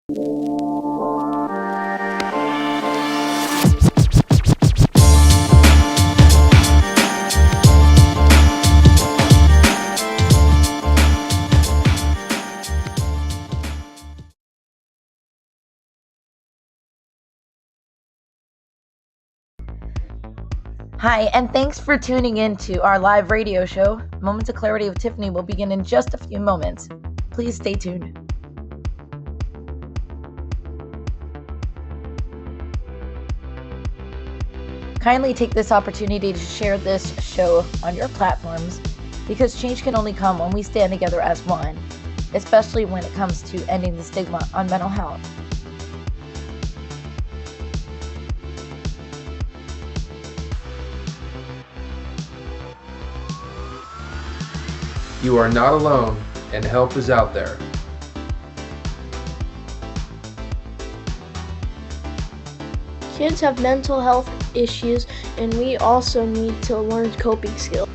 Hi, and thanks for tuning in to our live radio show. Moments of Clarity with Tiffany will begin in just a few moments. Please stay tuned. Kindly take this opportunity to share this show on your platforms, because change can only come when we stand together as one, especially when it comes to ending the stigma on mental health. You are not alone, and help is out there. Kids have mental health issues, and we also need to learn coping skills.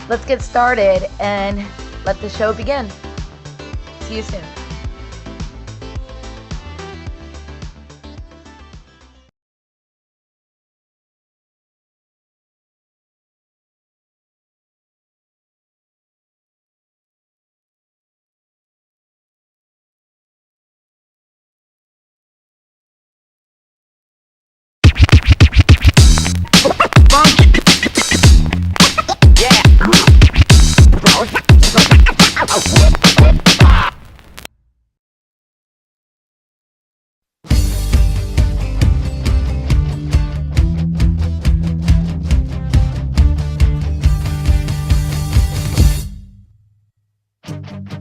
Let's get started and let the show begin. See you soon.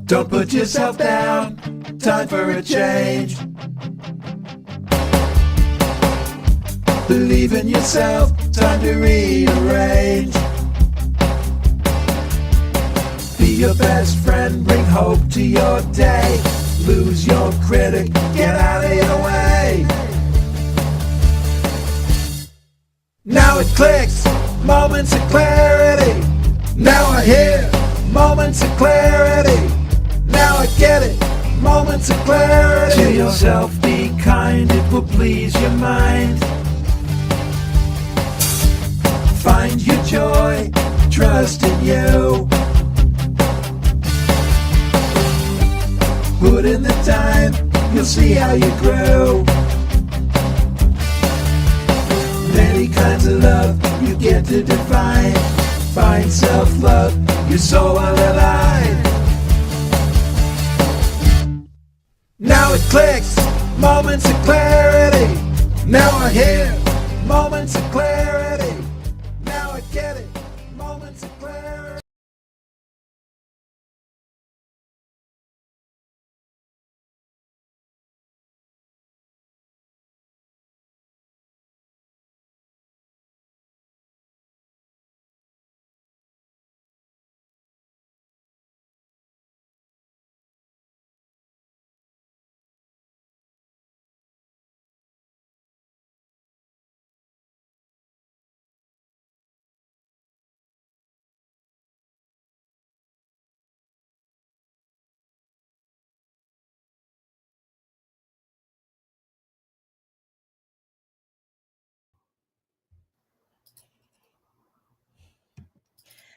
Don't put yourself down, time for a change. Believe in yourself, time to rearrange. Be your best friend, bring hope to your day. Lose your critic, get out of your way. Now it clicks, moments of clarity. Now I hear moments of clarity. Now I get it, moments of clarity. To yourself be kind, it will please your mind. Find your joy, trust in you. Put in the time, you'll see how you grow. Many kinds of love you get to define. Find self-love, your soul will align. Now it clicks, moments of clarity. Now I hear moments of clarity. Now I get it, moments of clarity.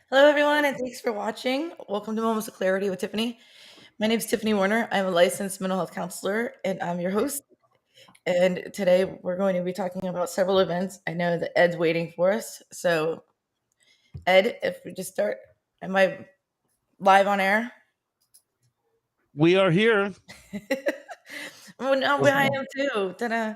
Hello, everyone, and thanks for watching. Welcome to Moments of Clarity with Tiffany. My name is Tiffany Werhner. I'm a licensed mental health counselor, and I'm your host. And today we're going to be talking about several events. I know that Ed's waiting for us. So, Ed, if we just start, am I live on air? We are here. Oh, no, I am too. Ta-da.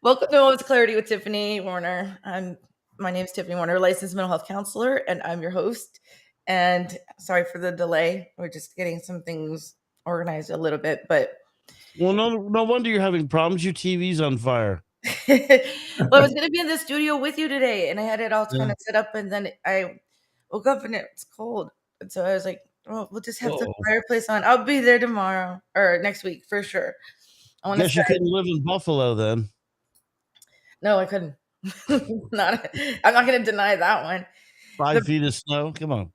Welcome to Moments of Clarity with Tiffany Werhner. My name is Tiffany Werhner, licensed mental health counselor, and I'm your host. And sorry for the delay. We're just getting some things organized a little bit, but Well, no wonder you're having problems. Your TV's on fire. well, I was going to be in the studio with you today, and I had it all kind of set up, and then I woke up and it's cold, and so I was like, "Oh, we'll just have the fireplace on." I'll be there tomorrow or next week for sure. I guess you couldn't live in Buffalo then. No, I couldn't. I'm not going to deny that one. 5 feet of snow. Come on.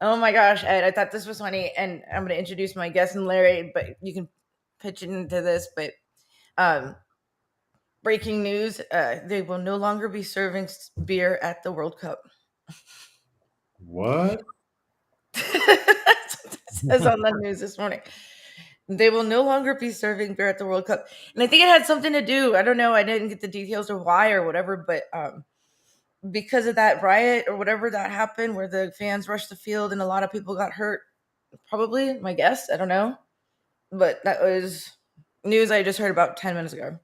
Oh my gosh, I thought this was funny, and I'm going to introduce my guest and Larry, but you can pitch into this. But um, breaking news: they will no longer be serving beer at the World Cup. What? That's what it says on the news this morning. They will no longer be serving beer at the World Cup, and I think it had something to do. I don't know. I didn't get the details of why or whatever, but because of that riot or whatever that happened, where the fans rushed the field and a lot of people got hurt. Probably, my guess. I don't know, but that was news I just heard about 10 minutes ago.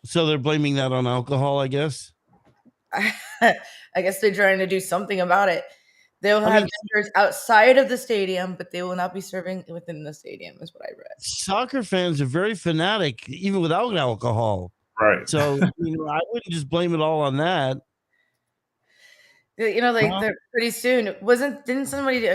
So they're blaming that on alcohol, I guess. I guess they're trying to do something about it. They'll I have mean, vendors outside of the stadium, but they will not be serving within the stadium, is what I read. soccer fans are very fanatic, even without alcohol. Right. So I wouldn't just blame it all on that. They're pretty soon. Didn't somebody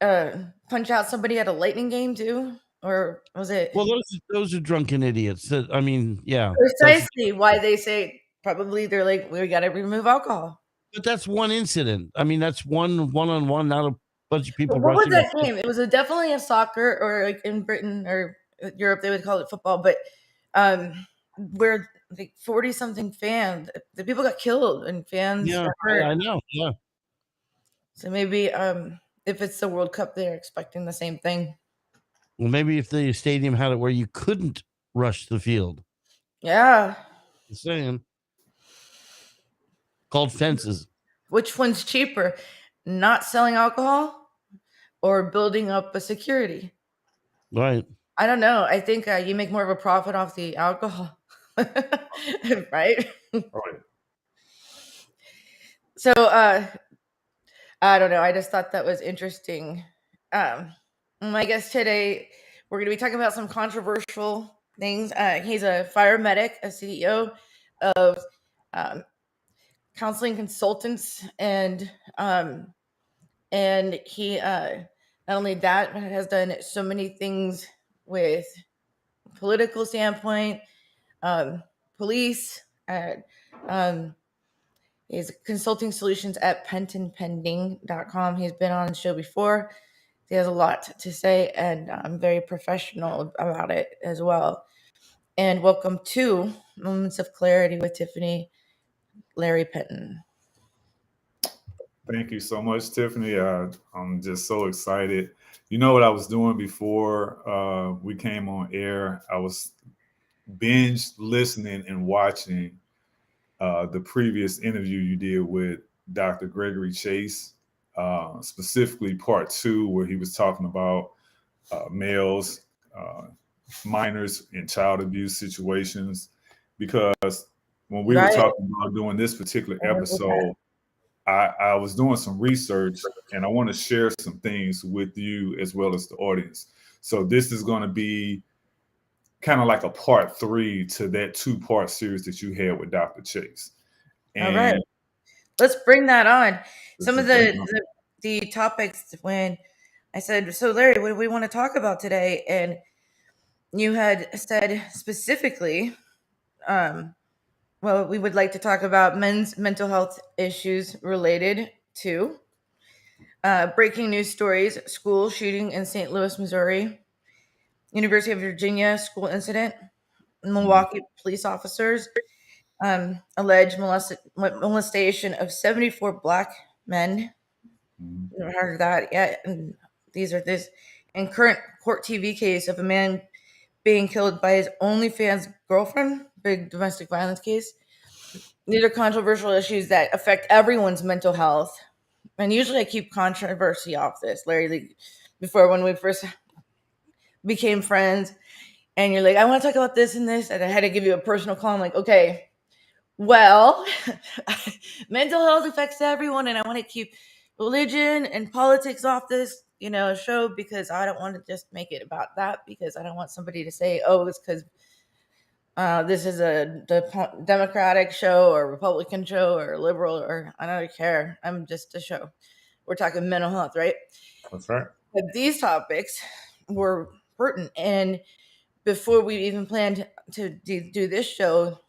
punch out somebody at a Lightning game too? Or was it? Well, those are drunken idiots. Yeah. Precisely why they say probably they're like, we got to remove alcohol. But that's one incident. I mean, that's one-on-one, not a bunch of people. What was that game? It was definitely a soccer, or like in Britain or Europe, they would call it football. But where like 40 something fans, the people got killed and fans got hurt. I know. Yeah. So maybe if it's the World Cup, they're expecting the same thing. Well, maybe if the stadium had it where you couldn't rush the field. Yeah. Just saying. Called fences. Which one's cheaper? Not selling alcohol or building up a security? Right. I don't know. I think you make more of a profit off the alcohol. Right? Right. So I don't know. I just thought that was interesting. I guess today we're going to be talking about some controversial things. He's a fire medic, a CEO of counseling consultants, and he not only that, but has done so many things with political standpoint, police, his consulting solutions at pentonpending.com. He's been on the show before. He has a lot to say, and I'm very professional about it as well. And welcome to Moments of Clarity with Tiffany, Larry Penton. Thank you so much, Tiffany. I'm just so excited. You know what I was doing before we came on air? I was binge listening and watching the previous interview you did with Dr. Gregory Chase, specifically part 2, where he was talking about males, minors in child abuse situations. Because when we were talking about doing this particular episode, I was doing some research, and I want to share some things with you as well as the audience. So this is going to be kind of like a part 3 to that 2-part series that you had with Dr. Chase. And all right, let's bring that on. Some of the topics when I said, so Larry, what do we want to talk about today? And you had said specifically, well, we would like to talk about men's mental health issues related to breaking news stories, school shooting in St. Louis, Missouri, University of Virginia school incident, Milwaukee police officers, alleged molestation of 74 Black men. Never heard of that yet. And and current CourtTV case of a man being killed by his OnlyFans girlfriend, big domestic violence case. These are controversial issues that affect everyone's mental health. And usually I keep controversy off this, Larry. Before, when we first became friends, and you're like, I want to talk about this and this, and I had to give you a personal call. I'm like, okay, well, mental health affects everyone, and I want to keep religion and politics off this, show, because I don't want to just make it about that, because I don't want somebody to say, oh, it's because this is a Democratic show or Republican show or liberal, or I don't care. I'm just a show. We're talking mental health, right? That's right. But these topics were pertinent. And before we even planned to do this show,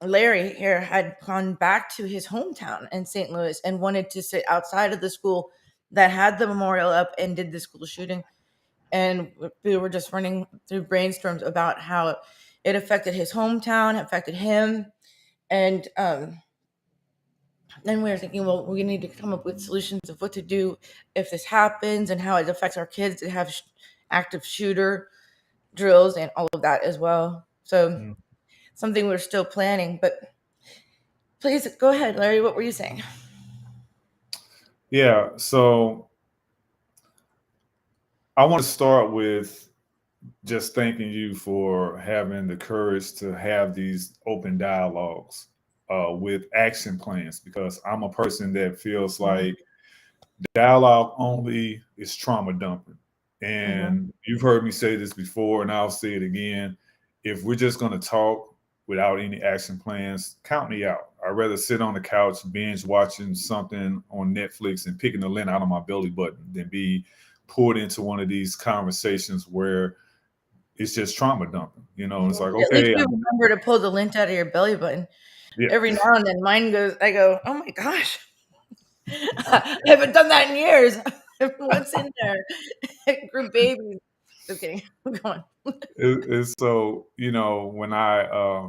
Larry here had gone back to his hometown in St. Louis and wanted to sit outside of the school that had the memorial up and did the school shooting. And we were just running through brainstorms about how it affected his hometown, affected him. And then we were thinking, well, we need to come up with solutions of what to do if this happens and how it affects our kids to have active shooter drills and all of that as well. So something we're still planning, but please go ahead, Larry. What were you saying? Yeah, so I want to start with just thanking you for having the courage to have these open dialogues with action plans, because I'm a person that feels like dialogue only is trauma dumping. And you've heard me say this before, and I'll say it again. If we're just going to talk without any action plans, count me out. I'd rather sit on the couch, binge watching something on Netflix and picking the lint out of my belly button than be pulled into one of these conversations where it's just trauma dumping. You know, it's like, At okay. least you remember to pull the lint out of your belly button. Yeah. Every now and then mine goes, I go, oh my gosh. I haven't done that in years. What's in there? Grew babies. Just kidding. Go on. It's so, you know, when I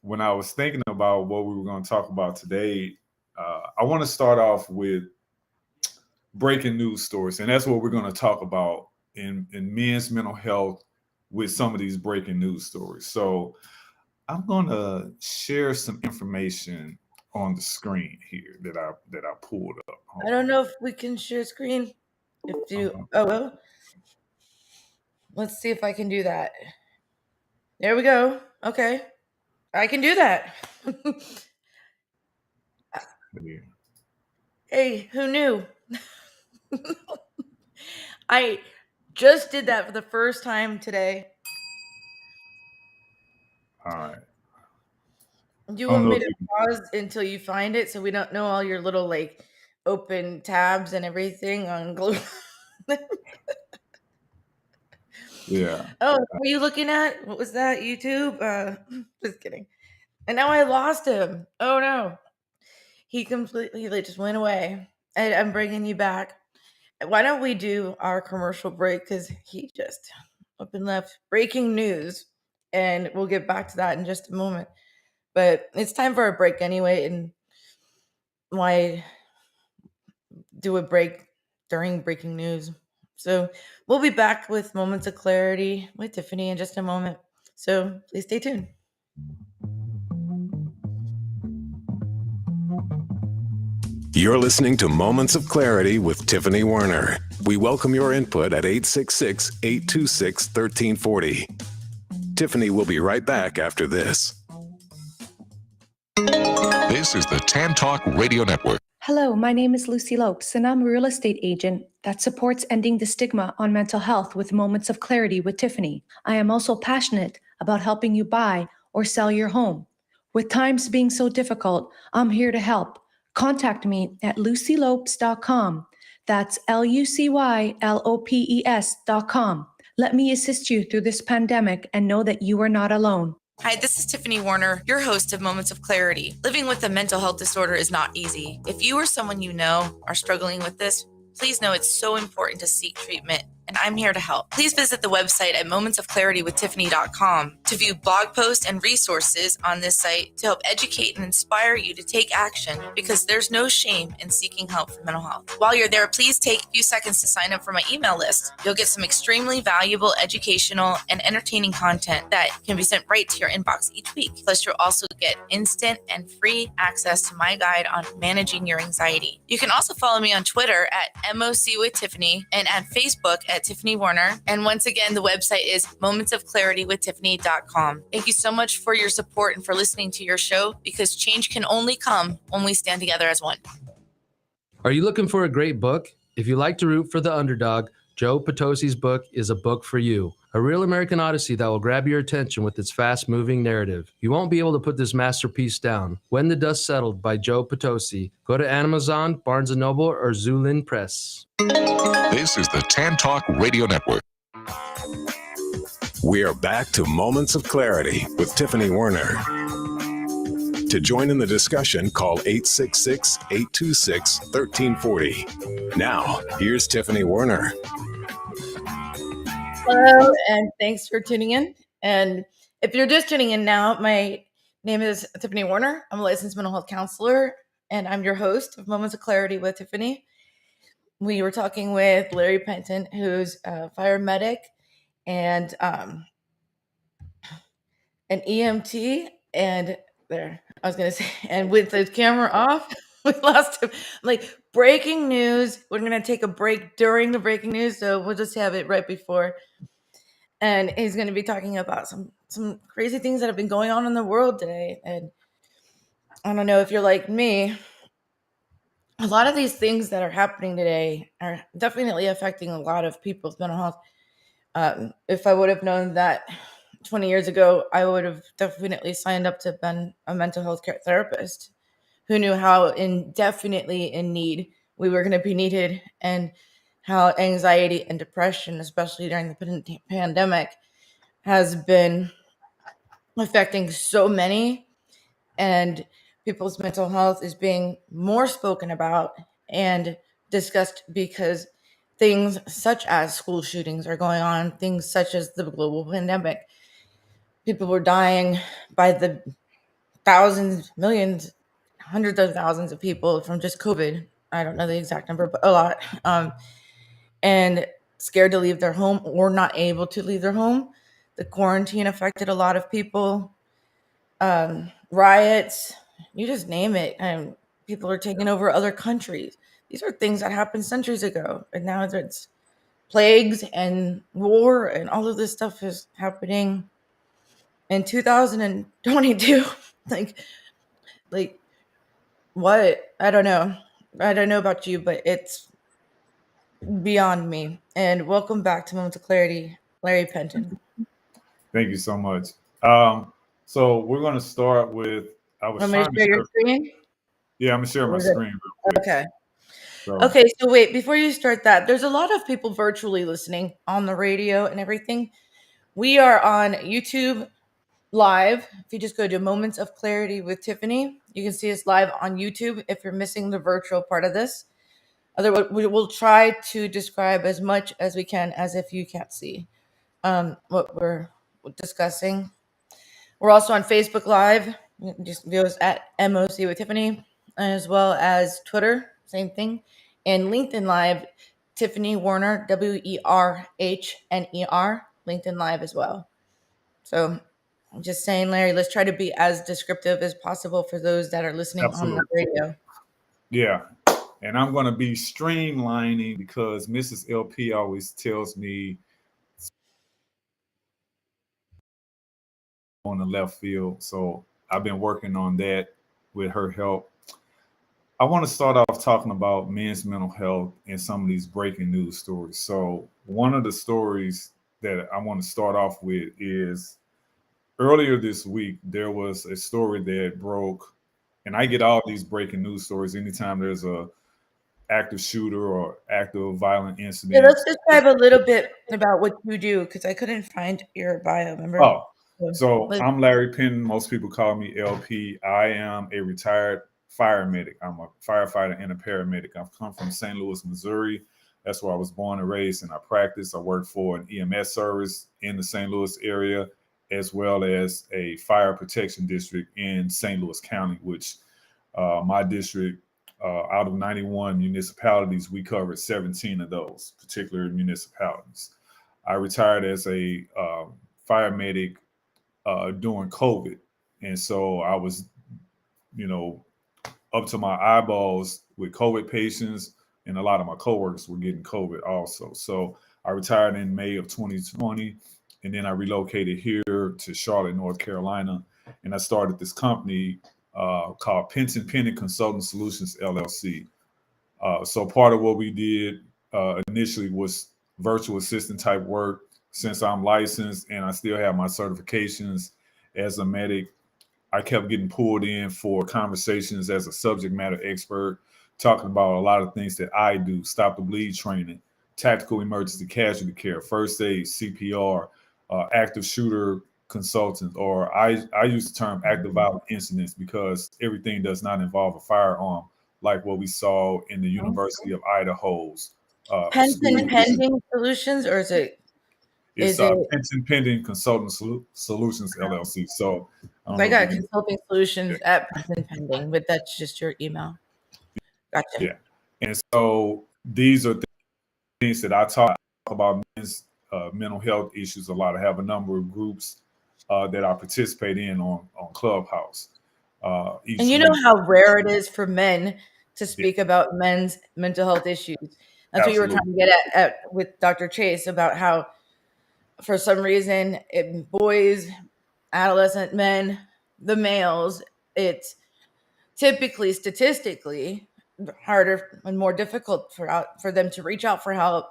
was thinking about what we were going to talk about today, I want to start off with breaking news stories, and that's what we're going to talk about in men's mental health with some of these breaking news stories. So I'm going to share some information on the screen here that I pulled up. I don't know if we can share screen. If you, oh well. Let's see if I can do that. There we go. Okay, I can do that. Hey, who knew? I just did that for the first time today. All right. Do you want me to pause until you find it so we don't know all your little like open tabs and everything on Glue? Yeah. Oh, what were you looking at? What was that? YouTube? Just kidding. And now I lost him. Oh no. He completely just went away. I'm bringing you back. Why don't we do our commercial break? Because he just up and left. Breaking news. And we'll get back to that in just a moment. But it's time for a break anyway. And why do a break during breaking news? So we'll be back with Moments of Clarity with Tiffany in just a moment. So please stay tuned. You're listening to Moments of Clarity with Tiffany Werhner. We welcome your input at 866-826-1340. Tiffany will be right back after this. This is the Tan Talk Radio Network. Hello, my name is Lucy Lopes, and I'm a real estate agent that supports ending the stigma on mental health with Moments of Clarity with Tiffany. I am also passionate about helping you buy or sell your home. With times being so difficult, I'm here to help. Contact me at lucylopes.com. That's LUCYLOPES.com. Let me assist you through this pandemic and know that you are not alone. Hi, this is Tiffany Werhner, your host of Moments of Clarity. Living with a mental health disorder is not easy. If you or someone you know are struggling with this, please know it's so important to seek treatment, and I'm here to help. Please visit the website at momentsofclaritywithtiffany.com to view blog posts and resources on this site to help educate and inspire you to take action, because there's no shame in seeking help for mental health. While you're there, please take a few seconds to sign up for my email list. You'll get some extremely valuable educational and entertaining content that can be sent right to your inbox each week. Plus, you'll also get instant and free access to my guide on managing your anxiety. You can also follow me on Twitter at MOC with Tiffany and at Facebook at Tiffany Werhner. And once again, the website is momentsofclaritywithtiffany.com. Thank you so much for your support and for listening to your show, because change can only come when we stand together as one. Are you looking for a great book? If you like to root for the underdog, Joe Potosi's book is a book for you. A real American Odyssey that will grab your attention with its fast-moving narrative. You won't be able to put this masterpiece down. When the Dust Settled by Joe Potosi. Go to Amazon, Barnes & Noble, or Zulin Press. This is the Tan Talk Radio Network. We are back to Moments of Clarity with Tiffany Werhner. To join in the discussion, call 866-826-1340. Now, here's Tiffany Werhner. Hello, and thanks for tuning in. And if you're just tuning in now, my name is Tiffany Werhner. I'm a licensed mental health counselor, and I'm your host of Moments of Clarity with Tiffany. We were talking with Larry Penton, who's a fire medic and an EMT. And there, I was going to say, and with the camera off, we lost him. Like, breaking news. We're going to take a break during the breaking news, so we'll just have it right before. And he's going to be talking about some crazy things that have been going on in the world today. And I don't know if you're like me, a lot of these things that are happening today are definitely affecting a lot of people's mental health. If I would have known that 20 years ago, I would have definitely signed up to be a mental health care therapist. Who knew how indefinitely in need we were going to be needed, and how anxiety and depression, especially during the pandemic, has been affecting so many, and people's mental health is being more spoken about and discussed because things such as school shootings are going on, things such as the global pandemic. People were dying by the thousands, millions, hundreds of thousands of people from just COVID. I don't know the exact number, but a lot. And scared to leave their home or not able to leave their home. The quarantine affected a lot of people. Riots, you just name it. And people are taking over other countries. These are things that happened centuries ago. And now it's plagues and war and all of this stuff is happening in 2022. like what? I don't know. I don't know about you, but it's beyond me. And welcome back to Moments of Clarity, Larry Penton. Thank you so much. So we're going to start with. I was Want me to trying to share your share. screen? Yeah, I'm gonna share my Or is it- screen real quick. Okay. So, Okay, so wait, before you start that, there's a lot of people virtually listening on the radio and everything. We are on YouTube live. If you just go to Moments of Clarity with Tiffany, you can see us live on YouTube if you're missing the virtual part of this. Otherwise, we will try to describe as much as we can as if you can't see what we're discussing. We're also on Facebook Live. You can just view us at MOC with Tiffany, as well as Twitter, same thing, and LinkedIn Live, Tiffany Werhner, WERHNER, LinkedIn Live as well. So I'm just saying, Larry, let's try to be as descriptive as possible for those that are listening on the radio. Yeah. And I'm going to be streamlining because Mrs. LP always tells me on the left field. So I've been working on that with her help. I want to start off talking about men's mental health and some of these breaking news stories. So one of the stories that I want to start off with is earlier this week, there was a story that broke, and I get all these breaking news stories anytime there's a active shooter or active violent incident. Yeah, let's describe a little bit about what you do because I couldn't find your bio. Remember? Oh, so I'm Larry Penton. Most people call me LP. I am a retired fire medic. I'm a firefighter and a paramedic. I've come from St. Louis, Missouri. That's where I was born and raised, and I practice. I work for an EMS service in the St. Louis area, as well as a fire protection district in St. Louis County, which my district, out of 91 municipalities, we covered 17 of those particular municipalities. I retired as a fire medic during COVID. And so I was, up to my eyeballs with COVID patients, and a lot of my coworkers were getting COVID also. So I retired in May of 2020, and then I relocated here to Charlotte, North Carolina, and I started this company called Penton Consulting Solutions, LLC. So part of what we did initially was virtual assistant type work. Since I'm licensed and I still have my certifications as a medic, I kept getting pulled in for conversations as a subject matter expert, talking about a lot of things that I do: stop the bleed training, tactical emergency casualty care, first aid, CPR, active shooter consultants, or I use the term active violent incidents because everything does not involve a firearm, like what we saw in the University of Idaho's Penton school. Pending Solutions, or is it? It's Is it? Penton Pending Consulting Solutions LLC. So I don't I know if got you can. Consulting Solutions at Penton Pending, but that's just your email. Gotcha. Yeah, and so these are things that I talk about men's mental health issues a lot. I have a number of groups that I participate in on Clubhouse. Each And you know week. how rare it is for men to Yeah, speak about men's mental health issues. That's what you were absolutely. trying to get at with Dr. Chase about how, for some reason, boys, adolescent men, the males, it's typically statistically harder and more difficult for them to reach out for help,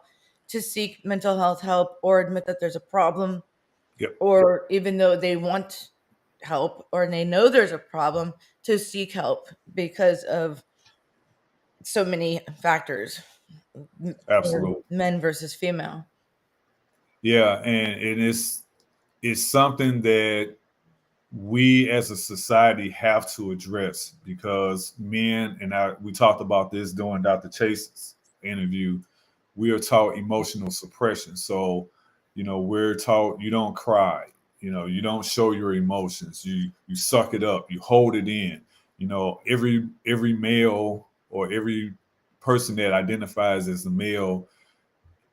to seek mental health help, or admit that there's a problem, Yep, or even though they want help or they know there's a problem, to seek help because of so many factors, absolutely. men versus female. Yeah, and it's something that we as a society have to address because men, and we talked about this during Dr. Chase's interview, we are taught emotional suppression. So, we're taught you don't cry, you don't show your emotions, you suck it up, you hold it in. Every male or every person that identifies as a male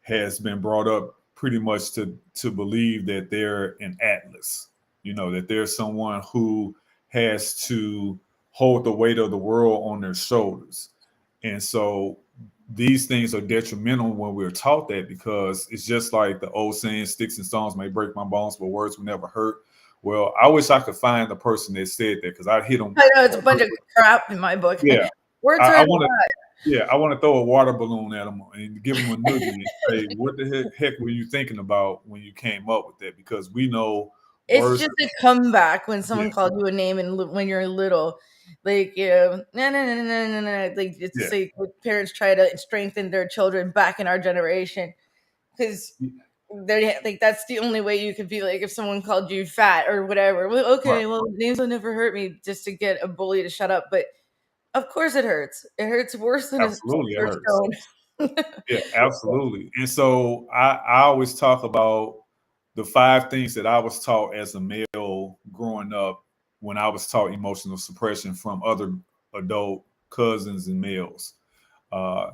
has been brought up pretty much to believe that they're an atlas, that there's someone who has to hold the weight of the world on their shoulders. And so these things are detrimental when we're taught that, because it's just like the old saying, sticks and stones may break my bones, but words will never hurt. Well, I wish I could find the person that said that, because I'd hit them. I know it's a bunch of crap in my book. Yeah. Words I hurt a want to. lot. Yeah, I want to throw a water balloon at them and give them a noogie and say, "What the heck were you thinking about when you came up with that?" Because we know It's words. just a comeback when someone Yeah, called you a name and when you're little, like no, no, no, no, no, no. Like it's yeah, like when parents try to strengthen their children back in our generation, because they're like, that's the only way you could be, like, if someone called you fat or whatever. Well, right. okay, well, names will never hurt me, just to get a bully to shut up. But of course it hurts. It hurts worse than a Absolutely, it scepter hurts. stone. Yeah, absolutely. And so I always talk about the 5 things that I was taught as a male growing up when I was taught emotional suppression from other adult cousins and males. Uh,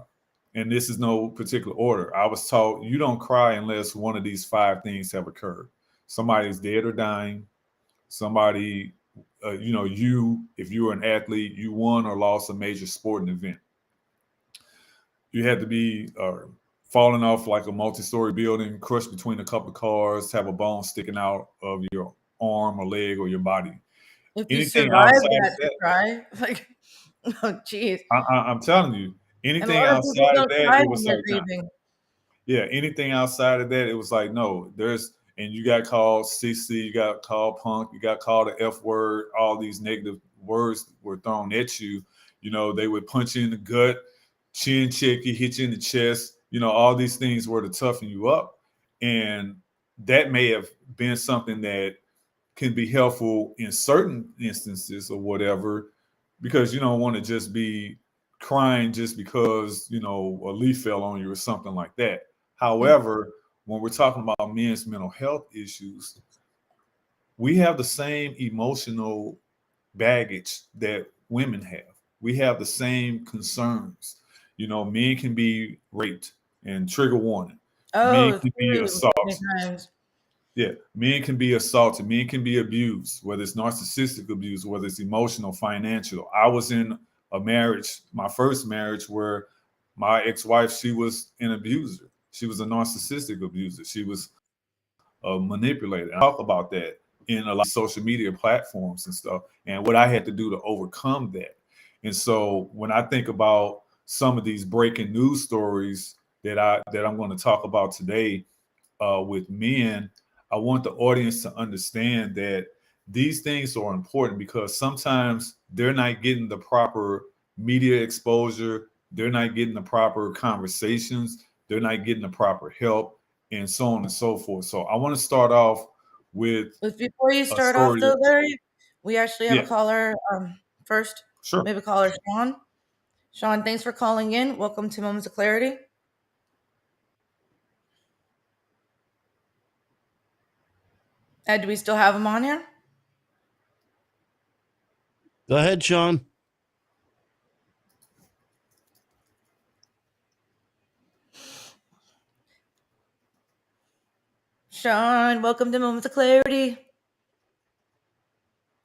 and this is no particular order. I was taught you don't cry unless one of these 5 things have occurred. Somebody's dead or dying. Somebody, if you were an athlete, you won or lost a major sporting event. You had to be falling off like a multi-story building, crushed between a couple of cars, have a bone sticking out of your arm or leg or your body. If you Anything survive outside that of to that, cry, like, oh, jeez. I'm telling you, And a anything lot of people outside of don't that, cry it when was they're like, nah. grieving. Yeah, anything outside of that, it was like, no, and you got called CC, you got called punk, you got called the F word, all these negative words were thrown at you. They would punch you in the gut, chin check you, hit you in the chest, all these things were to toughen you up. And that may have been something that can be helpful in certain instances or whatever, because you don't want to just be crying just because, a leaf fell on you or something like that. However, when we're talking about men's mental health issues, we have the same emotional baggage that women have. We have the same concerns. Men can be raped, and trigger warning. Men Oh, can be 3 assaulted. times. Yeah, men can be assaulted. Men can be abused, whether it's narcissistic abuse, whether it's emotional, financial. I was in a marriage, my first marriage, where my ex-wife, she was an abuser. She was a narcissistic abuser. She was a manipulator. I talk about that in a lot of social media platforms and stuff, and what I had to do to overcome that. And so when I think about some of these breaking news stories that I'm going to talk about today with men, I want the audience to understand that these things are important, because sometimes they're not getting the proper media exposure, they're not getting the proper conversations, they're not getting the proper help, and so on and so forth. So I want to start off with But before you a start off, story. though, Larry, we actually have a Yeah, caller first. sure. We have a caller, Sean. Sean, thanks for calling in. Welcome to Moments of Clarity. Do we still have him on here? Go ahead, Sean. Sean, welcome to Moments of Clarity.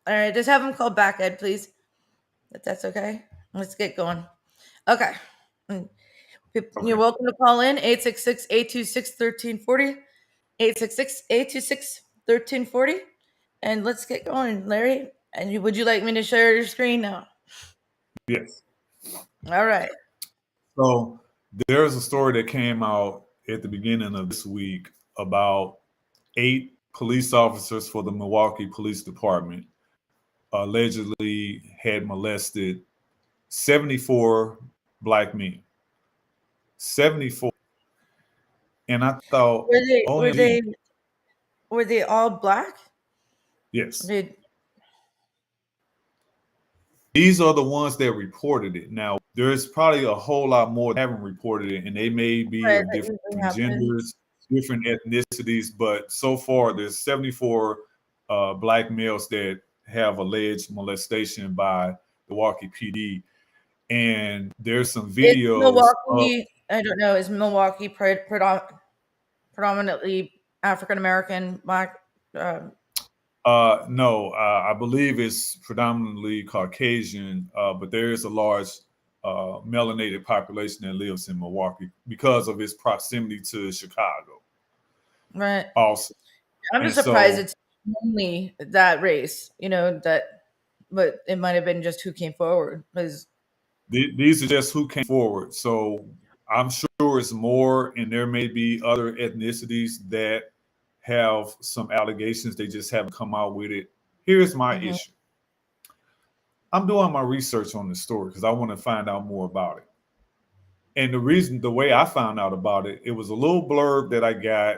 All right, just have him call back, Ed, please. If that's okay. Let's get going. Okay. You're welcome to call in 866-826-1340. 866-826-1340. And let's get going, Larry. And would you like me to share your screen now? Yes. All right. So there's a story that came out at the beginning of this week about 8 police officers for the Milwaukee Police Department allegedly had molested 74 black men. 74. And I thought, were they all black? Yes. These are the ones that reported it. Now, there's probably a whole lot more that haven't reported it, and they may be of different genders, different ethnicities, but so far there's 74 black males that have alleged molestation by the Milwaukee PD. And there's some videos. Milwaukee, I don't know, is Milwaukee predominantly African American, black? No, I believe it's predominantly Caucasian, but there is a large melanated population that lives in Milwaukee because of its proximity to Chicago. Right. Also, I'm just surprised it's only that race, but it might have been just who came forward. Because these are just who came forward. So I'm sure it's more, and there may be other ethnicities that have some allegations. They just haven't come out with it. Here's my issue. I'm doing my research on the story because I want to find out more about it. And the way I found out about it, it was a little blurb that I got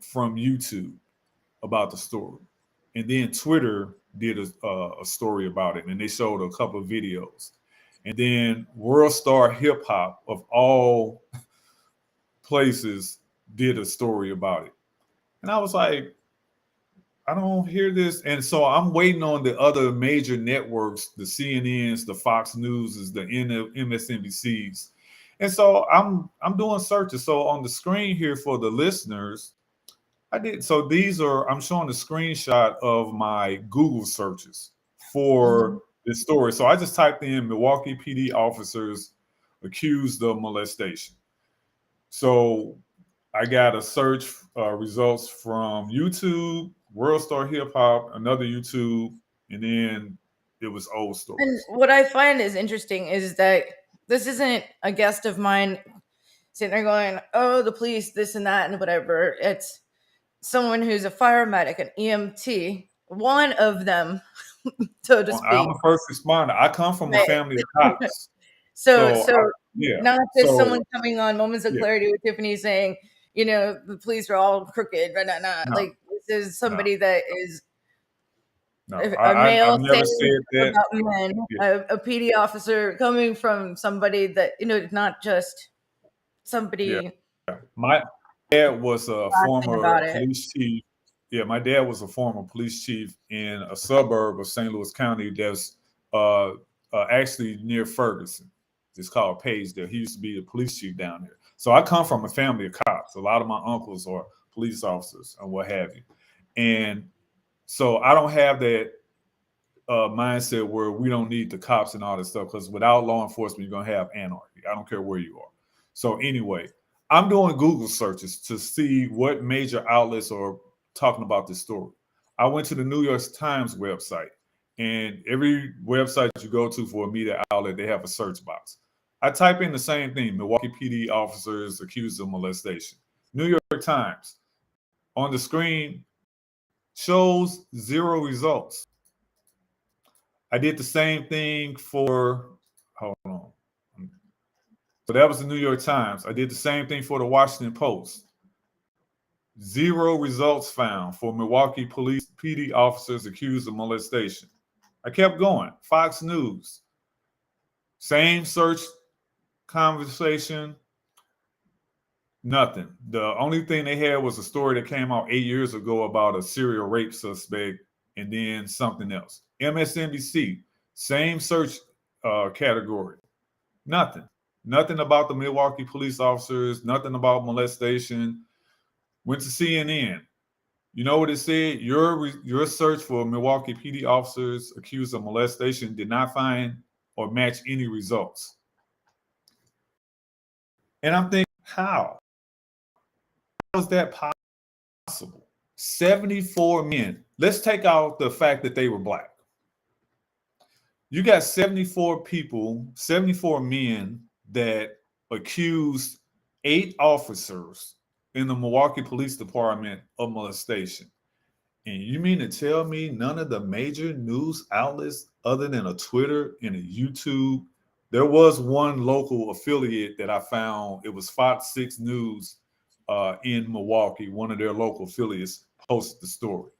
from YouTube about the story. And then Twitter did a story about it, and they showed a couple of videos. And then World Star Hip Hop, of all places, did a story about it. And I was like, I don't hear this. And so I'm waiting on the other major networks, the CNNs, the Fox Newses, the MSNBCs. And so I'm doing searches. So on the screen here for the listeners, I'm showing a screenshot of my Google searches for this story. So I just typed in Milwaukee PD officers accused of molestation. So I got a search results from YouTube, World Star Hip Hop, another YouTube, and then it was old stories. And what I find is interesting is that this isn't a guest of mine sitting there going, oh, the police, this and that and whatever. It's someone who's a fire medic, an EMT, one of them, so to speak. I'm a first responder. I come from a family of cops. So not just someone coming on Moments of Clarity with Tiffany saying, the police are all crooked. Like, this is somebody that is a male I've never said that. About men, a PD officer coming from somebody that, not just somebody. Yeah. My dad was a former police chief. Yeah, my dad was a former police chief in a suburb of St. Louis County that's actually near Ferguson. It's called Paysdale. He used to be the police chief down there. So I come from a family of cops. A lot of my uncles are police officers and what have you. And so I don't have that mindset where we don't need the cops and all this stuff, because without law enforcement, you're going to have anarchy. I don't care where you are. So anyway, I'm doing Google searches to see what major outlets are talking about this story. I went to the New York Times website, and every website you go to for a media outlet, they have a search box. I type in the same thing, Milwaukee PD officers accused of molestation. New York Times. On the screen, shows 0 results. I did the same thing for, hold on. So that was the New York Times. I did the same thing for the Washington Post. 0 results found for Milwaukee Police PD officers accused of molestation. I kept going. Fox News, same search conversation, nothing. The only thing they had was a story that came out 8 years ago about a serial rape suspect, and then something else. MSNBC, same search category, nothing. Nothing about the Milwaukee police officers, nothing about molestation. Went to CNN. You know what it said? Your search for Milwaukee PD officers accused of molestation did not find or match any results. And I'm thinking, how? How is that possible? 74 men. Let's take out the fact that they were black. You got 74 people, 74 men that accused 8 officers in the Milwaukee Police Department of molestation. And you mean to tell me none of the major news outlets other than a Twitter and a YouTube? There was one local affiliate that I found. It was Fox 6 News in Milwaukee. One of their local affiliates posted the story.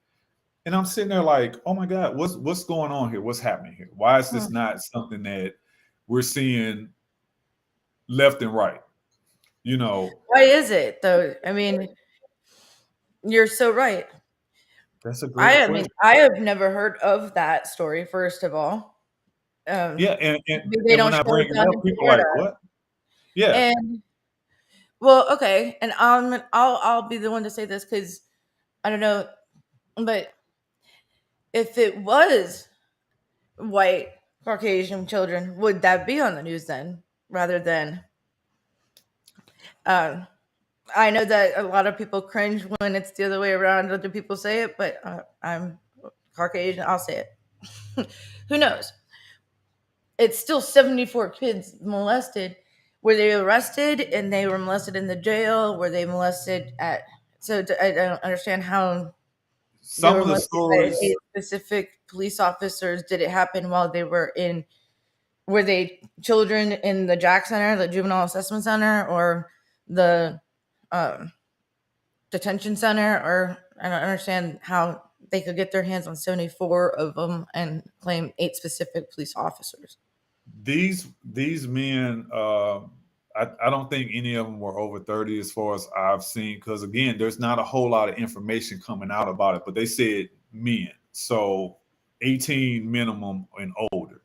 And I'm sitting there like, oh my God, what's going on here? What's happening here? Why is this not something that we're seeing left and right? You know, Why is it though? I mean, you're so right. that's a great question. mean, I have never heard of that story, first of all. Yeah, and they don't when I show bring it it down up, in people are like, Florida. what? Yeah. And well, okay, and I'll be the one to say this because I don't know, but if it was white Caucasian children, would that be on the news then, rather than? I know that a lot of people cringe when it's the other way around. Other people say it, but I'm Caucasian. I'll say it. Who knows? It's still 74 kids molested. Were they arrested and they were molested in the jail? Were they molested at? So I don't understand how they Some were of the molested by stories, specific police officers. Did it happen while they were in? Were they children in the JAC Center, the Juvenile Assessment Center, or the detention center? Or I don't understand how they could get their hands on 74 of them and claim 8 specific police officers. these men, I don't think any of them were over 30 as far as I've seen, because again, there's not a whole lot of information coming out about it, but they said men, so 18 minimum and older.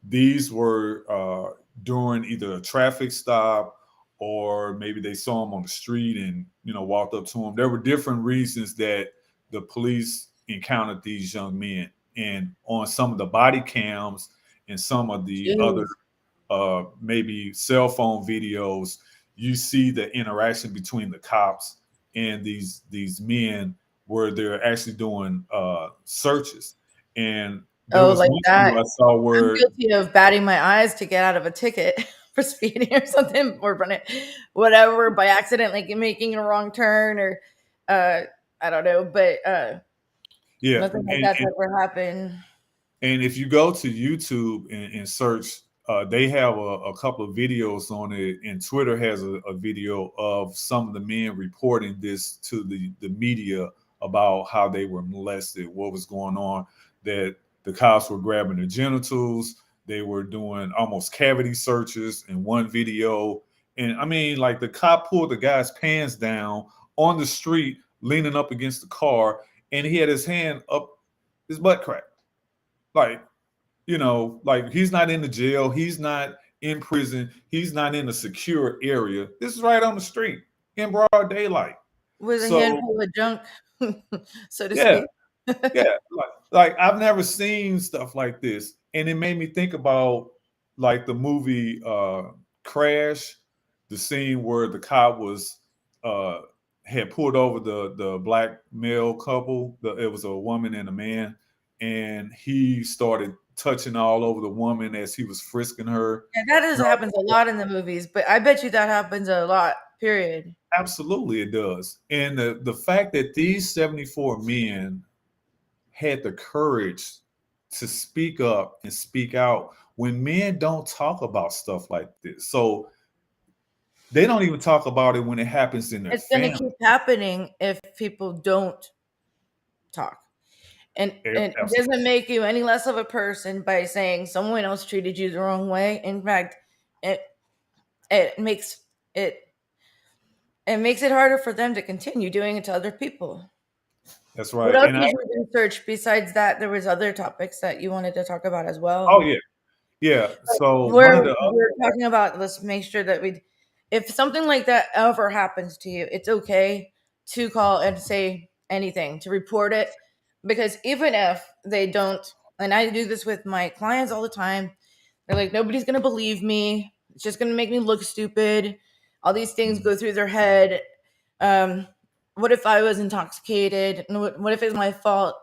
These were during either a traffic stop or maybe they saw them on the street and walked up to them. There were different reasons that the police encountered these young men, and on some of the body cams and some of the other maybe cell phone videos, you see the interaction between the cops and these men where they're actually doing searches. And there was like one that. video I saw where I'm guilty of batting my eyes to get out of a ticket for speeding or something, or running, whatever, by accident, like making a wrong turn, or I don't know, but yeah, nothing like that's ever happened. And if you go to YouTube and search, they have a couple of videos on it, and Twitter has a video of some of the men reporting this to the media about how they were molested, what was going on, that the cops were grabbing their genitals, they were doing almost cavity searches in one video. And I mean, like the cop pulled the guy's pants down on the street, leaning up against the car, and he had his hand up his butt crack. Like, like he's not in the jail. He's not in prison. He's not in a secure area. This is right on the street in broad daylight. With a handful of junk, so to speak. Yeah. Like I've never seen stuff like this. And it made me think about like the movie Crash, the scene where the cop was had pulled over the black male couple. It was a woman and a man, and he started touching all over the woman as he was frisking her. Yeah, that happens a lot in the movies, but I bet you that happens a lot, period. Absolutely it does. And the fact that these 74 men had the courage to speak up and speak out when men don't talk about stuff like this. So they don't even talk about it when it happens in their It's going to family. keep happening if people don't talk. And it doesn't make you any less of a person by saying someone else treated you the wrong way. In fact, it makes it harder for them to continue doing it to other people. That's What right. else And did you research besides that? There was other topics that you wanted to talk about as well. oh yeah. So one Where of the we're talking about, let's make sure that if something like that ever happens to you, it's okay to call and say anything, to report it, because even if they don't, and I do this with my clients all the time, they're like, nobody's gonna believe me. It's just gonna make me look stupid. All these things go through their head. What if I was intoxicated? What if it's my fault?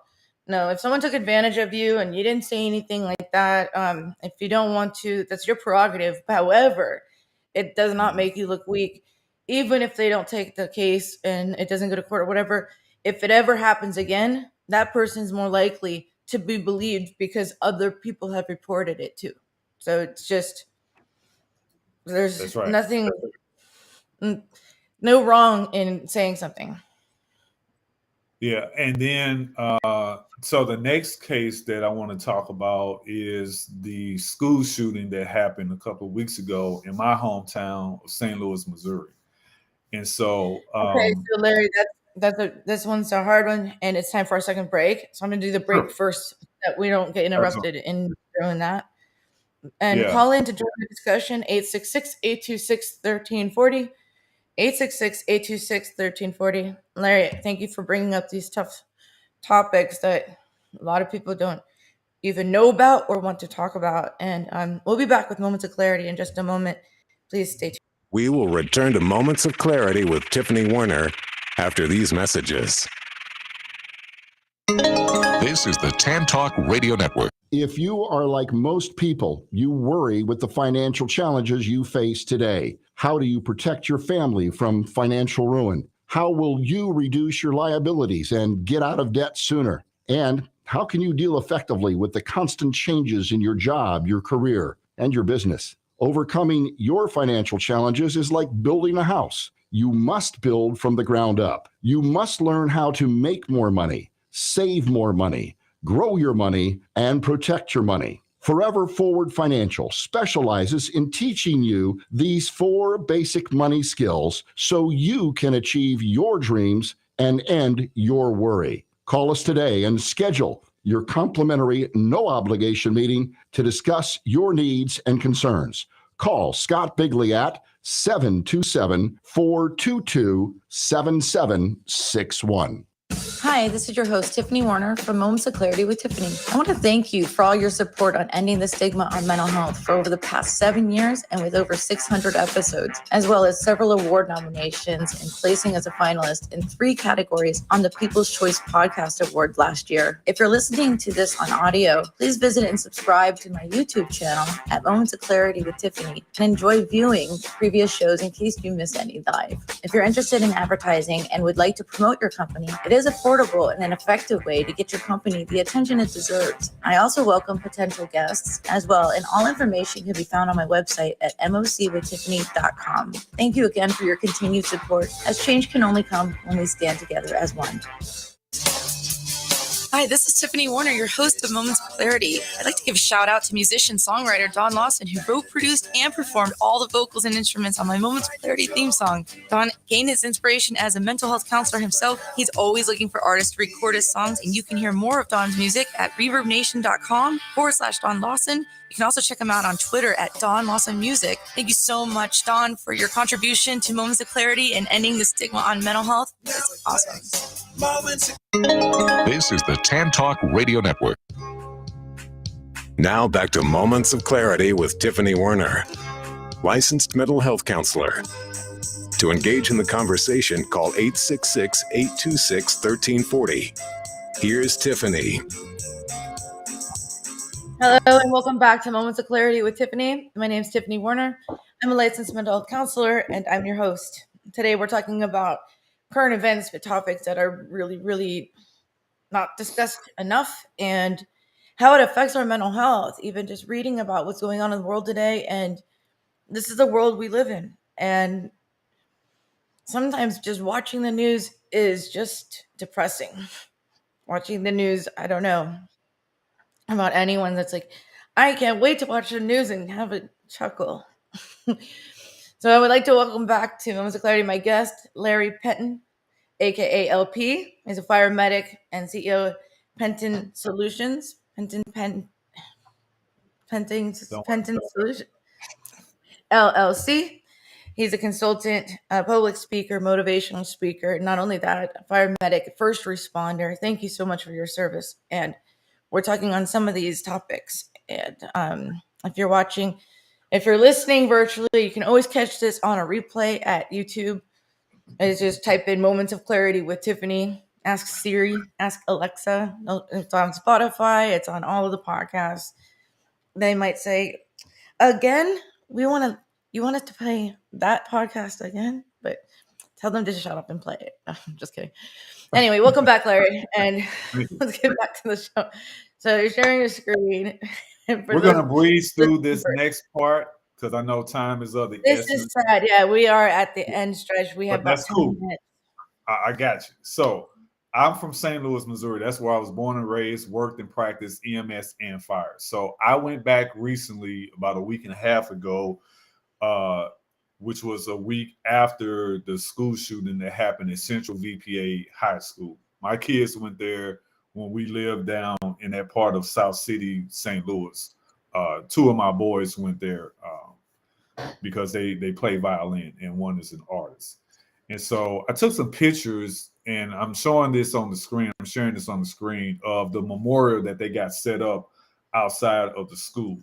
No, if someone took advantage of you and you didn't say anything like that, if you don't want to, that's your prerogative. However, it does not make you look weak, even if they don't take the case and it doesn't go to court or whatever. If it ever happens again, that person's more likely to be believed because other people have reported it too. So it's just, there's That's right. nothing, no wrong in saying something. Yeah, and then so the next case that I want to talk about is the school shooting that happened a couple of weeks ago in my hometown of St. Louis, Missouri. And so Okay, so Larry, this one's a hard one, and it's time for our second break. So I'm gonna do the break Sure. first, so that we don't get interrupted in doing that. And Yeah. call in to join the discussion, 866-826-1340. 866-826-1340. Larry, thank you for bringing up these tough topics that a lot of people don't even know about or want to talk about. And we'll be back with Moments of Clarity in just a moment. Please stay tuned. We will return to Moments of Clarity with Tiffany Werhner after these messages. This is the Tan Talk Radio Network. If you are like most people, you worry with the financial challenges you face today. How do you protect your family from financial ruin? How will you reduce your liabilities and get out of debt sooner? And how can you deal effectively with the constant changes in your job, your career, and your business? Overcoming your financial challenges is like building a house. You must build from the ground up. You must learn how to make more money, save more money, grow your money, and protect your money. Forever Forward Financial specializes in teaching you these 4 basic money skills so you can achieve your dreams and end your worry. Call us today and schedule your complimentary, no obligation meeting to discuss your needs and concerns. Call Scott Bigley at 727-422-7761. Hi, this is your host, Tiffany Werhner from Moments of Clarity with Tiffany. I want to thank you for all your support on ending the stigma on mental health for over the past 7 years and with over 600 episodes, as well as several award nominations and placing as a finalist in 3 categories on the People's Choice Podcast Award last year. If you're listening to this on audio, please visit and subscribe to my YouTube channel at Moments of Clarity with Tiffany and enjoy viewing previous shows in case you missed any live. If you're interested in advertising and would like to promote your company, it is affordable and an effective way to get your company the attention it deserves. I also welcome potential guests as well, and all information can be found on my website at mocwithtiffany.com. Thank you again for your continued support, as change can only come when we stand together as one. Hi, this is Tiffany Werhner, your host of Moments of Clarity. I'd like to give a shout out to musician-songwriter Don Lawson, who wrote, produced, and performed all the vocals and instruments on my Moments of Clarity theme song. Don gained his inspiration as a mental health counselor himself. He's always looking for artists to record his songs, and you can hear more of Don's music at reverbnation.com/Don Lawson. You can also check him out on Twitter at Don Lawson Music. Thank you so much, Don, for your contribution to Moments of Clarity and ending the stigma on mental health. It's awesome. This is the Tan Talk Radio Network. Now back to Moments of Clarity with Tiffany Werhner, licensed mental health counselor. To engage in the conversation, call 866-826-1340. Here's Tiffany. Hello and welcome back to Moments of Clarity with Tiffany. My name is Tiffany Werhner. I'm a licensed mental health counselor and I'm your host. Today we're talking about current events, but topics that are really, really not discussed enough and how it affects our mental health. Even just reading about what's going on in the world today, and this is the world we live in. And sometimes just watching the news is just depressing. Watching the news, I don't know about anyone that's like, I can't wait to watch the news and have a chuckle. So I would like to welcome back to Moments of Clarity my guest, Larry Penton, aka LP. He's a fire medic and CEO of Penton Solutions. Penton Solutions LLC. He's a consultant, a public speaker, motivational speaker. Not only that, a fire medic, first responder. Thank you so much for your service. And we're talking on some of these topics. And if you're watching, if you're listening virtually, you can always catch this on a replay at YouTube. It's just type in Moments of Clarity with Tiffany. Ask Siri, ask Alexa. It's on Spotify. It's on all of the podcasts. They might say, again, you want us to play that podcast again? But tell them to shut up and play it. I'm just kidding. Anyway, welcome back, Larry. And let's get back to the show. So you're sharing your screen. We're going to breeze through this next part because I know time is of the essence. essence. Is sad. Yeah, we are at the end stretch. We have that's cool. I got you. So I'm from St. Louis, Missouri. That's where I was born and raised, worked and practiced EMS and fire. So I went back recently, about a week and a half ago, which was a week after the school shooting that happened at Central VPA High School. My kids went there when we lived down in that part of South City, St. Louis. Two of my boys went there because they play violin and one is an artist. And so I took some pictures and I'm showing this on the screen. I'm sharing this on the screen of the memorial that they got set up outside of the school.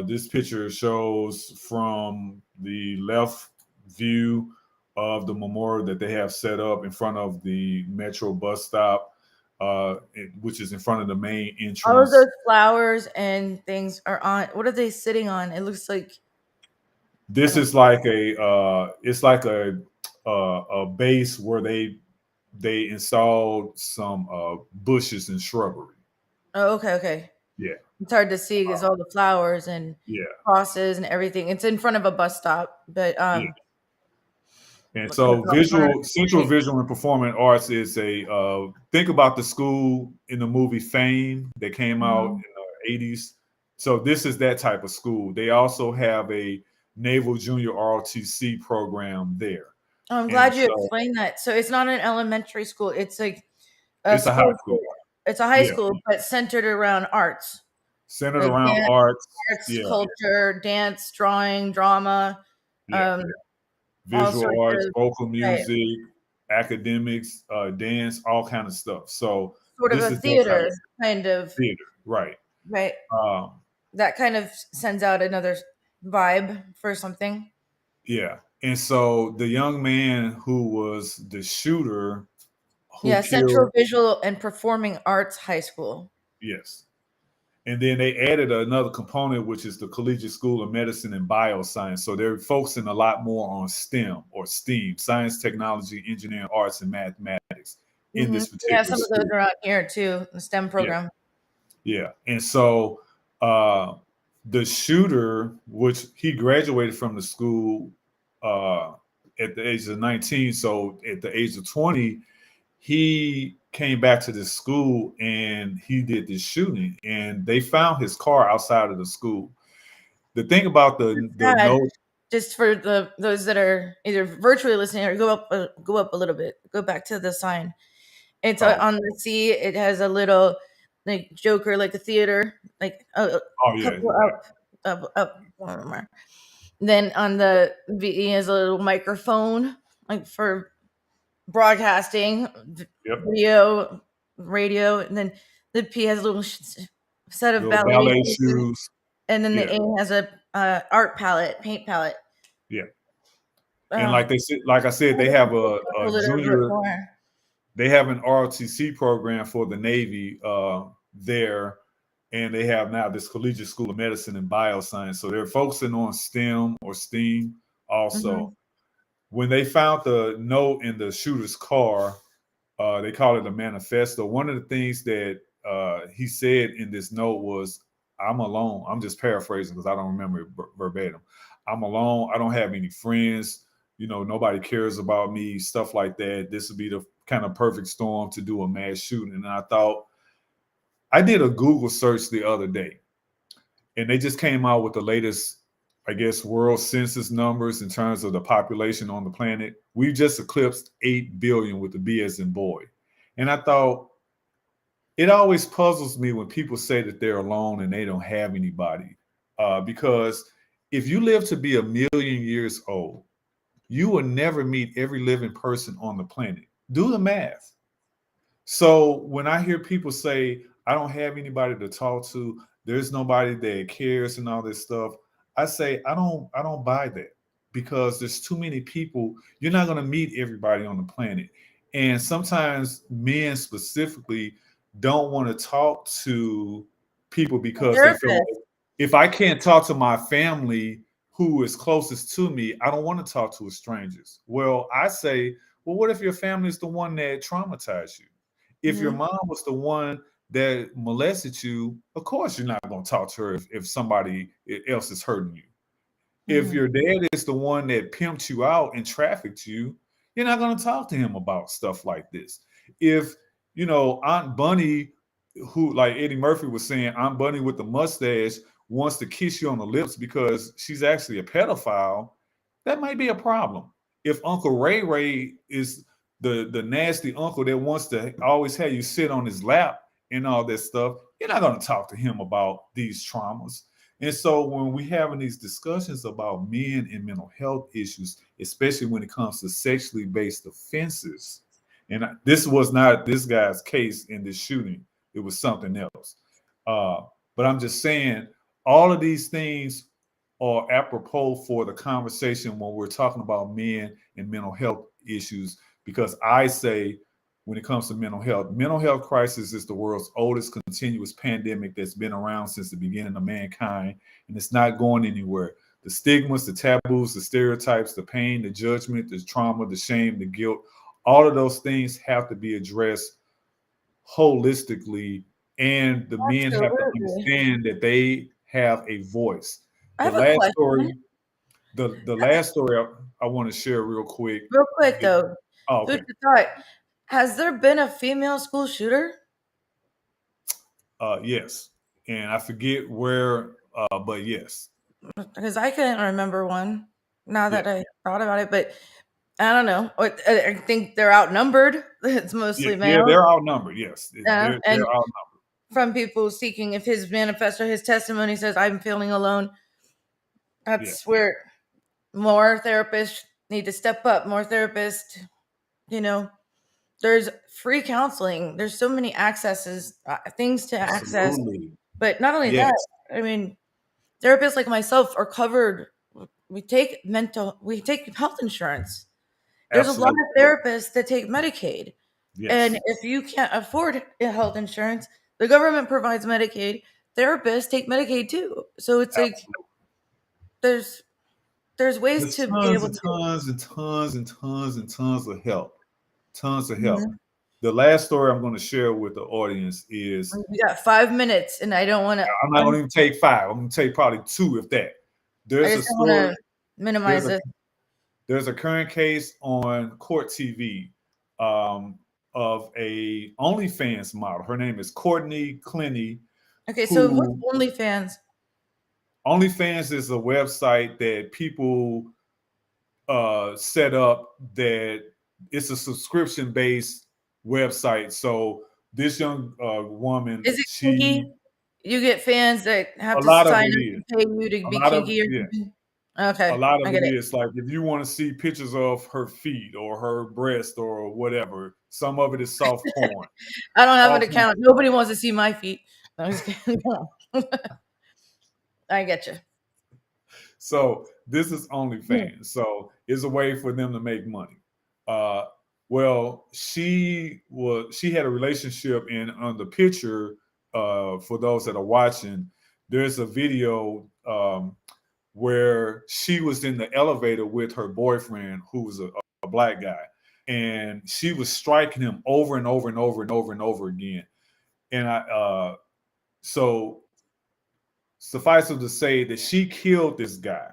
This picture shows from the left view of the memorial that they have set up in front of the Metro bus stop, which is in front of the main entrance. All of those flowers and things are on. What are they sitting on? It looks like this is like it's like a base where they installed some bushes and shrubbery. Oh, okay. Yeah. It's hard to see because all the flowers and crosses and everything. It's in front of a bus stop, but And so Central Visual and Performing Arts is a think about the school in the movie Fame that came out in the 80s. So this is that type of school. They also have a Naval Junior ROTC program there. Oh, I'm glad you explained that. So it's not an elementary school. It's like it's a high school. It's a high school, but centered around arts. Centered around arts, culture, dance, drawing, drama, visual arts, vocal music, academics, dance, all kind of stuff. So sort of a theater kind of theater, right? Right. That kind of sends out another vibe for something. Yeah. And so the young man who was the shooter. Central Visual and Performing Arts High School. Yes. And then they added another component, which is the Collegiate School of Medicine and Bioscience. So they're focusing a lot more on STEM or STEAM, science, technology, engineering, arts, and mathematics in this particular some of those are out here too, the STEM program. Yeah. And so the shooter, which he graduated from the school at the age of 19. So at the age of 20, he came back to the school and he did this shooting, and they found his car outside of the school. The thing about the note, just for those that are either virtually listening or go up a little bit, go back to the sign. It's on the C. It has a little like Joker, like a theater, like up. One more. Then on the V has a little microphone, like for broadcasting, video, radio, and then the P has a little set of ballet shoes, and then the A has a art palette, paint palette. Yeah, and like I said, they have a junior. They have an ROTC program for the Navy there, and they have now this Collegiate School of Medicine and Bioscience. So they're focusing on STEM or STEAM also. When they found the note in the shooter's car, they call it a manifesto. One of the things that he said in this note was, I'm alone. I'm just paraphrasing because I don't remember it verbatim. I'm alone. I don't have any friends. nobody cares about me, stuff like that. This would be the kind of perfect storm to do a mass shooting. And I thought, I did a Google search the other day, and they just came out with the latest, I guess, world census numbers in terms of the population on the planet. We've just eclipsed 8 billion with the B as in boy. And I thought, it always puzzles me when people say that they're alone and they don't have anybody. Because if you live to be 1,000,000 years old, you will never meet every living person on the planet. Do the math. So when I hear people say, I don't have anybody to talk to, there's nobody that cares and all this stuff, I say, I don't buy that, because there's too many people. You're not going to meet everybody on the planet. And sometimes men specifically don't want to talk to people because they feel like, if I can't talk to my family who is closest to me, I don't want to talk to strangers. Well, I say, well, what if your family is the one that traumatized you? If your mom was the one that molested you, of course you're not going to talk to her if somebody else is hurting you. If your dad is the one that pimped you out and trafficked you, you're not going to talk to him about stuff like this. If, Aunt Bunny, who, like Eddie Murphy was saying, Aunt Bunny with the mustache wants to kiss you on the lips because she's actually a pedophile, that might be a problem. If Uncle Ray Ray is the nasty uncle that wants to always have you sit on his lap and all that stuff, you're not going to talk to him about these traumas. And so when we having these discussions about men and mental health issues, especially when it comes to sexually based offenses, and this was not this guy's case in this shooting, it was something else. But I'm just saying, all of these things are apropos for the conversation when we're talking about men and mental health issues, because I say, when it comes to mental health crisis is the world's oldest continuous pandemic that's been around since the beginning of mankind, and it's not going anywhere. The stigmas, the taboos, the stereotypes, the pain, the judgment, the trauma, the shame, the guilt, all of those things have to be addressed holistically, and the men have to understand that they have a voice. The last story I want to share real quick. Real quick, though. Oh, okay. Food for thought. Has there been a female school shooter? Yes. And I forget where, but yes. Because I couldn't remember one now that I thought about it, but I don't know. I think they're outnumbered. It's mostly male. Yeah, they're outnumbered. Yes. They're outnumbered. From people seeking, if his manifesto, his testimony says, I'm feeling alone, that's where more therapists need to step up. More therapists, there's free counseling. There's so many accesses, things to access. But not only that, I mean, therapists like myself are covered. We take health insurance. There's a lot of therapists that take Medicaid. And if you can't afford health insurance, the government provides Medicaid. Therapists take Medicaid too. So it's like there's ways to be able to tons of help. Tons of help. The last story I'm going to share with the audience is, we got 5 minutes, and I don't want to. I'm not going to even take 5. I'm going to take probably 2, if that. There's a story. Minimize it. There's a current case on CourtTV of a OnlyFans model. Her name is Courtney Clenny. Okay, so what's OnlyFans? OnlyFans is a website that people set up, that it's a subscription-based website. So this young woman, is it kinky? You get fans that have to sign up and pay you to be kinky? Okay. A lot of it is like, if you want to see pictures of her feet or her breast or whatever, some of it is soft porn. I don't have an account. Nobody wants to see my feet. I get you. So this is OnlyFans. So it's a way for them to make money. Well, she had a relationship, and on the picture, for those that are watching, there's a video where she was in the elevator with her boyfriend, who was a black guy, and she was striking him over and over and over and over and over again. And so suffice it to say that she killed this guy,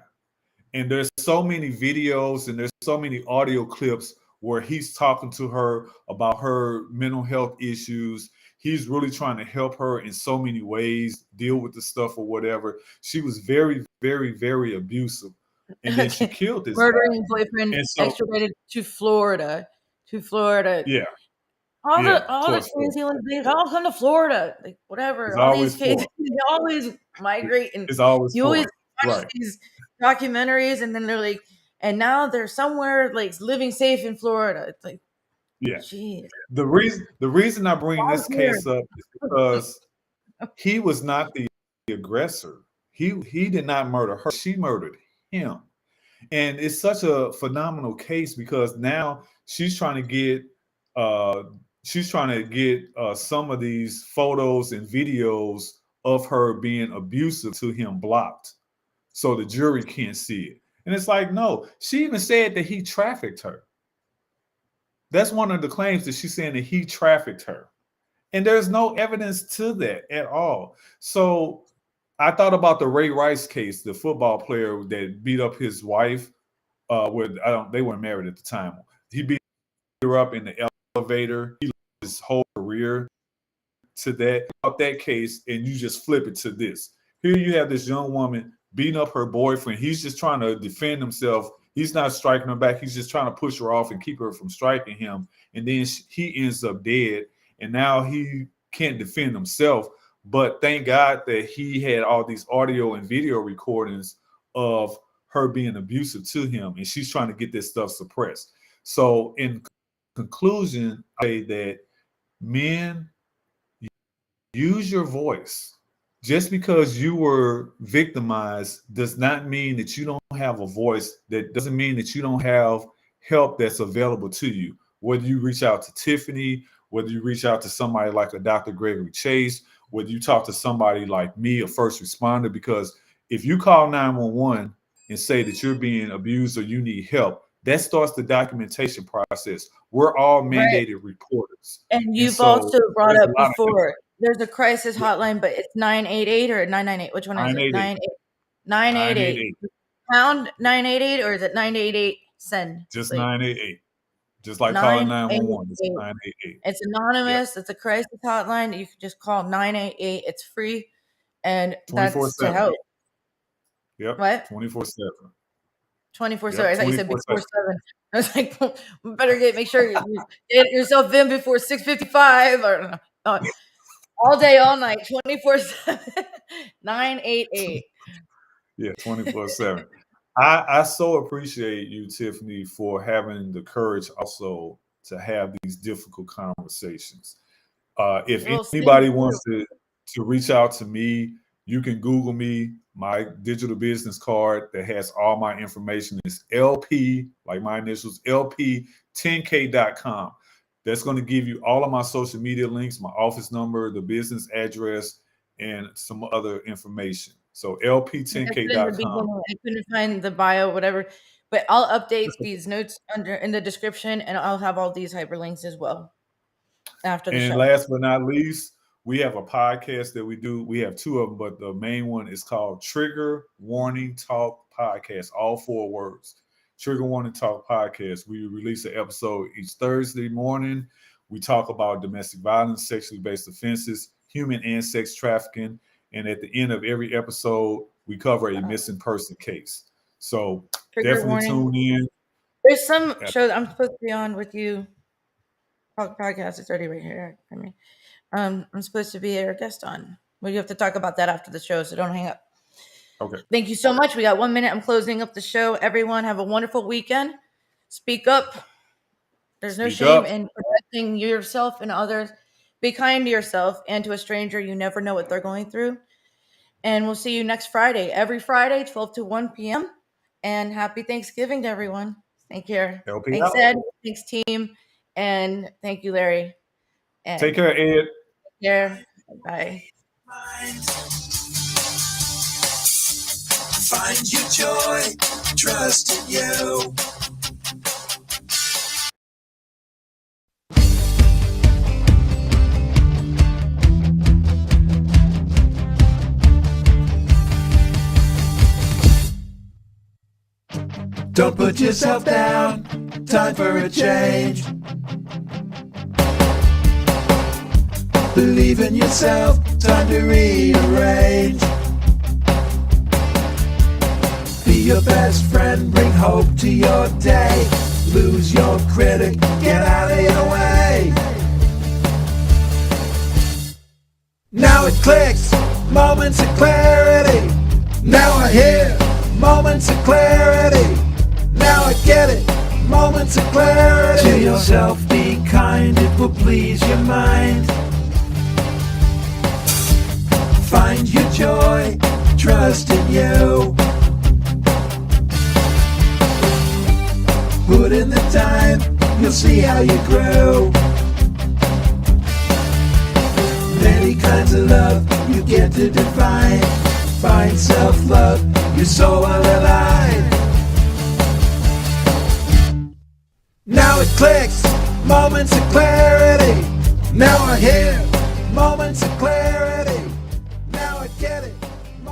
And there's so many videos and there's so many audio clips where he's talking to her about her mental health issues. He's really trying to help her in so many ways, deal with the stuff or whatever. She was very, very, very abusive. And then she killed this murdering guy. boyfriend And so, extradited to Florida. yeah, All yeah, the crazy ones, they all come to Florida, like it's whatever. All these always cases, Florida. they always migrate, and It's always you always Florida. watch Right. these documentaries, and then they're like, and now they're somewhere like living safe in Florida. It's like, Yeah. jeez. The reason I bring this case up is because he was not the aggressor. He did not murder her. She murdered him. And it's such a phenomenal case because now she's trying to get some of these photos and videos of her being abusive to him blocked so the jury can't see it. And it's like, no, she even said that he trafficked her. That's one of the claims, that she's saying that he trafficked her. And there's no evidence to that at all. So I thought about the Ray Rice case, the football player that beat up his wife. They weren't married at the time. He beat her up in the elevator. He lost his whole career to that case, and you just flip it to this. Here you have this young woman beating up her boyfriend. He's just trying to defend himself. He's not striking her back. He's just trying to push her off and keep her from striking him. And then he ends up dead. And now he can't defend himself. But thank God that he had all these audio and video recordings of her being abusive to him. And she's trying to get this stuff suppressed. So in conclusion, I say that men, use your voice. Just because you were victimized does not mean that you don't have a voice. That doesn't mean that you don't have help that's available to you. Whether you reach out to Tiffany, whether you reach out to somebody like a Dr. Gregory Chase, whether you talk to somebody like me, a first responder, because if you call 911 and say that you're being abused or you need help, that starts the documentation process. We're all mandated reporters. And you've also brought up before, there's a crisis hotline, but it's 988 or 998. Which one is it? 988. Pound 988, or is it 988 send? Just 988. Just like calling 911. It's 988. It's anonymous. Yep. It's a crisis hotline. You can just call 988. It's free. And that's to help. Yep. What? 24/7. 24/7. I thought you said before 7. I was like, we better make sure you get yourself in before 6:55 or all day, all night, 24/7. 988. Yeah, 24/7. I so appreciate you, Tiffany, for having the courage also to have these difficult conversations. If anybody wants to reach out to me, you can Google me. My digital business card that has all my information is LP, like my initials, LP10K.com. That's going to give you all of my social media links, my office number, the business address, and some other information. So LP10K.com. I couldn't find the bio, whatever, but I'll update these notes in the description, and I'll have all these hyperlinks as well after the show. And last but not least, we have a podcast that we do. We have 2 of them, but the main one is called Trigger Warning Talk Podcast. All 4 words. Trigger Warning Talk Podcast. We release an episode each Thursday morning. We talk about domestic violence, sexually based offenses, human and sex trafficking. And at the end of every episode, we cover a missing person case. So definitely tune in. There's some shows I'm supposed to be on with you. Podcast is already right here for me. I'm supposed to be a guest on. We have to talk about that after the show, so don't hang up. Okay. Thank you so much. We got 1 minute. I'm closing up the show. Everyone have a wonderful weekend. Speak up. There's no shame in protecting yourself and others. Be kind to yourself and to a stranger. You never know what they're going through. And we'll see you next Friday. Every Friday, 12 to 1 p.m. And happy Thanksgiving to everyone. Take care. Thanks, Ed. Thanks, team. And thank you, Larry. And take care, Ed. Take care. Bye. Find your joy, trust in you. Don't put yourself down, time for a change. Believe in yourself, time to rearrange. Be your best friend, bring hope to your day. Lose your critic, get out of your way. Now it clicks, moments of clarity. Now I hear moments of clarity. Now I get it, moments of clarity. To yourself be kind, it will please your mind. Find your joy, trust in you. Put in the time, you'll see how you grow. Many kinds of love you get to define. Find self-love, your soul will align. Now it clicks, moments of clarity. Now I hear moments of clarity.